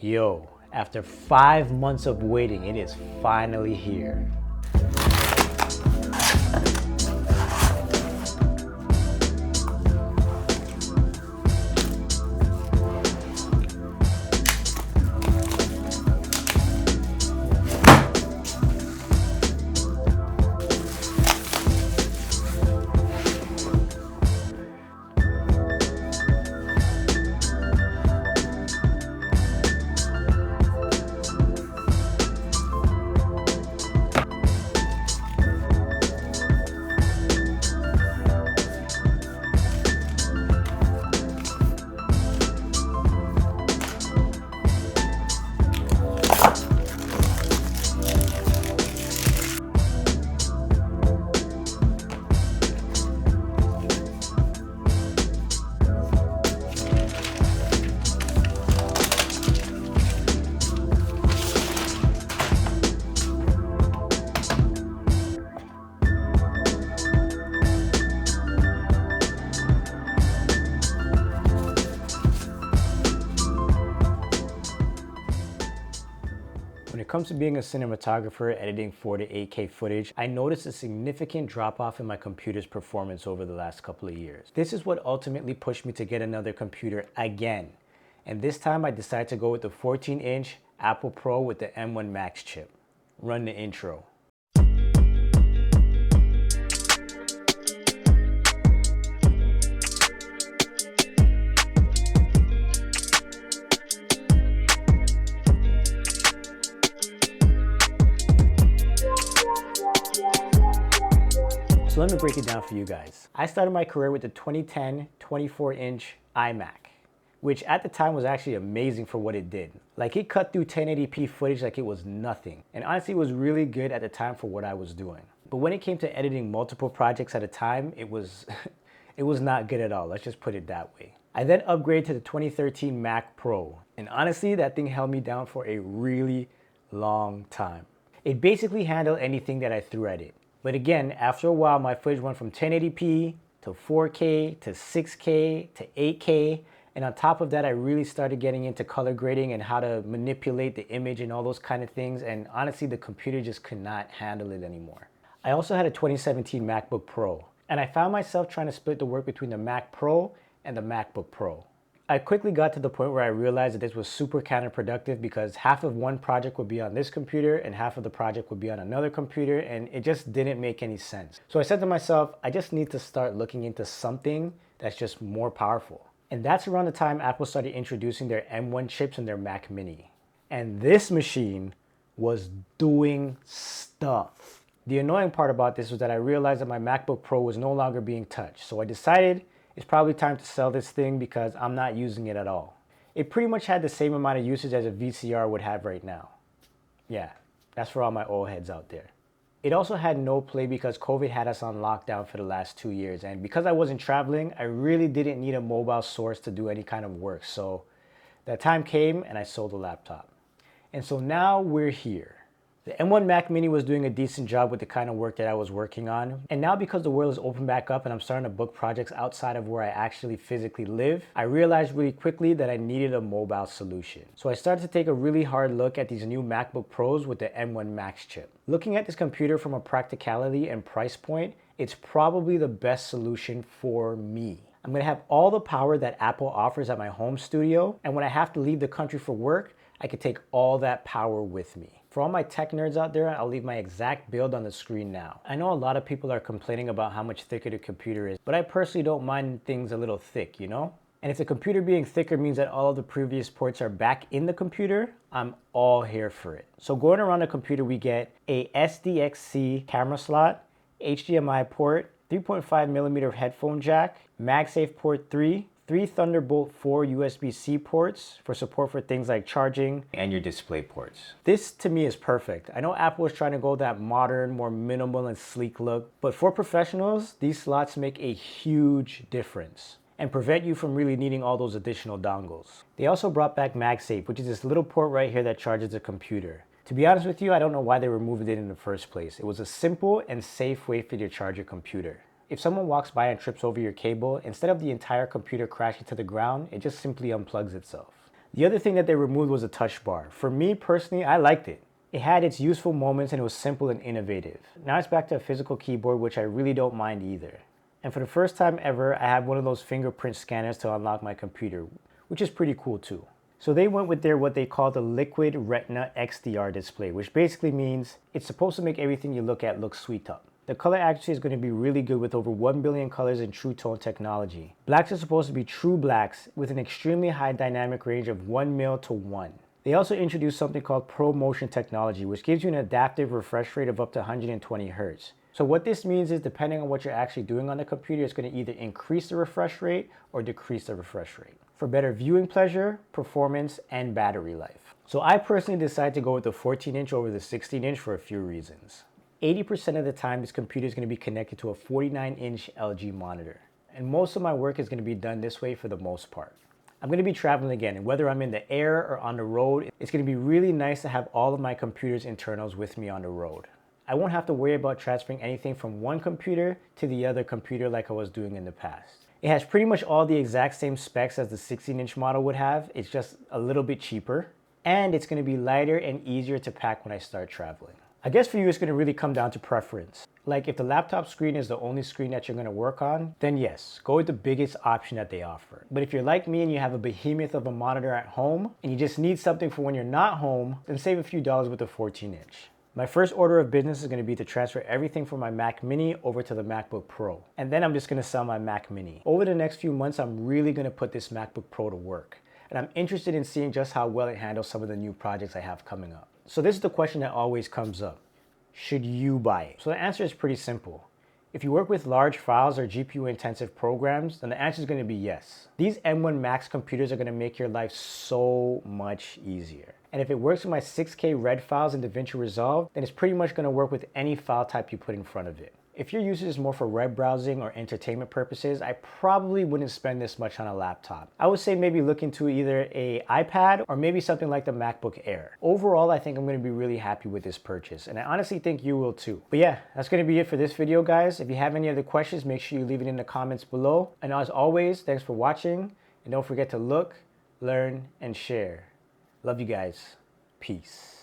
Yo, after 5 months of waiting, it is finally here. When it comes to being a cinematographer editing 4 to 8K footage, I noticed a significant drop-off in my computer's performance over the last couple of years. This is what ultimately pushed me to get another computer again. And this time I decided to go with the 14-inch Apple Pro with the M1 Max chip. Run the intro. So let me break it down for you guys. I started my career with the 2010 24-inch iMac, which at the time was actually amazing for what it did. Like, it cut through 1080p footage like it was nothing. And honestly, it was really good at the time for what I was doing. But when it came to editing multiple projects at a time, it was not good at all. Let's just put it that way. I then upgraded to the 2013 Mac Pro. And honestly, that thing held me down for a really long time. It basically handled anything that I threw at it. But again, after a while, my footage went from 1080p to 4K to 6K to 8K. And on top of that, I really started getting into color grading and how to manipulate the image and all those kind of things. And honestly, the computer just could not handle it anymore. I also had a 2017 MacBook Pro, and I found myself trying to split the work between the Mac Pro and the MacBook Pro. I quickly got to the point where I realized that this was super counterproductive because half of one project would be on this computer and half of the project would be on another computer, and it just didn't make any sense. So I said to myself, I just need to start looking into something that's just more powerful. And that's around the time Apple started introducing their M1 chips in their Mac Mini. And this machine was doing stuff. The annoying part about this was that I realized that my MacBook Pro was no longer being touched. So I decided it's probably time to sell this thing because I'm not using it at all. It pretty much had the same amount of usage as a VCR would have right now. Yeah, that's for all my old heads out there. It also had no play because COVID had us on lockdown for the last 2 years. And because I wasn't traveling, I really didn't need a mobile source to do any kind of work. So that time came and I sold the laptop. And so now we're here. The M1 Mac Mini was doing a decent job with the kind of work that I was working on. And now because the world is open back up and I'm starting to book projects outside of where I actually physically live, I realized really quickly that I needed a mobile solution. So I started to take a really hard look at these new MacBook Pros with the M1 Max chip. Looking at this computer from a practicality and price point, it's probably the best solution for me. I'm gonna have all the power that Apple offers at my home studio, and when I have to leave the country for work, I can take all that power with me. For all my tech nerds out there, I'll leave my exact build on the screen now. I know a lot of people are complaining about how much thicker the computer is, but I personally don't mind things a little thick, you know? And if the computer being thicker means that all of the previous ports are back in the computer, I'm all here for it. So going around the computer, we get a SDXC camera slot, HDMI port, 3.5mm headphone jack, MagSafe port 3, 3 Thunderbolt 4 USB-C ports for support for things like charging and your display ports. This to me is perfect. I know Apple is trying to go that modern, more minimal and sleek look, but for professionals, these slots make a huge difference and prevent you from really needing all those additional dongles. They also brought back MagSafe, which is this little port right here that charges the computer. To be honest with you, I don't know why they removed it in the first place. It was a simple and safe way for you to charge your computer. If someone walks by and trips over your cable, instead of the entire computer crashing to the ground, it just simply unplugs itself. The other thing that they removed was a touch bar. For me personally, I liked it. It had its useful moments and it was simple and innovative. Now it's back to a physical keyboard, which I really don't mind either. And for the first time ever, I have one of those fingerprint scanners to unlock my computer, which is pretty cool too. So they went with their what they call the Liquid Retina XDR display, which basically means it's supposed to make everything you look at look sweet up. The color accuracy is going to be really good with over 1 billion colors in True Tone technology. Blacks are supposed to be true blacks with an extremely high dynamic range of 1 mil to 1. They also introduced something called Pro Motion technology, which gives you an adaptive refresh rate of up to 120 Hz. So what this means is depending on what you're actually doing on the computer, it's going to either increase the refresh rate or decrease the refresh rate for better viewing pleasure, performance, and battery life. So I personally decided to go with the 14-inch over the 16-inch for a few reasons. 80% of the time, this computer is going to be connected to a 49-inch LG monitor. And most of my work is going to be done this way for the most part. I'm going to be traveling again, and whether I'm in the air or on the road, it's going to be really nice to have all of my computer's internals with me on the road. I won't have to worry about transferring anything from one computer to the other computer like I was doing in the past. It has pretty much all the exact same specs as the 16-inch model would have. It's just a little bit cheaper, and it's going to be lighter and easier to pack when I start traveling. I guess for you, it's going to really come down to preference. Like if the laptop screen is the only screen that you're going to work on, then yes, go with the biggest option that they offer. But if you're like me and you have a behemoth of a monitor at home and you just need something for when you're not home, then save a few dollars with the 14-inch. My first order of business is going to be to transfer everything from my Mac Mini over to the MacBook Pro. And then I'm just going to sell my Mac Mini. Over the next few months, I'm really going to put this MacBook Pro to work. And I'm interested in seeing just how well it handles some of the new projects I have coming up. So this is the question that always comes up. Should you buy it? So the answer is pretty simple. If you work with large files or GPU intensive programs, then the answer is going to be yes. These M1 Max computers are going to make your life so much easier. And if it works with my 6K RED files in DaVinci Resolve, then it's pretty much going to work with any file type you put in front of it. If your usage is more for web browsing or entertainment purposes, I probably wouldn't spend this much on a laptop. I would say maybe look into either an iPad or maybe something like the MacBook Air. Overall, I think I'm going to be really happy with this purchase, and I honestly think you will too. But yeah, that's going to be it for this video, guys. If you have any other questions, make sure you leave it in the comments below. And as always, thanks for watching, and don't forget to look, learn, and share. Love you guys. Peace.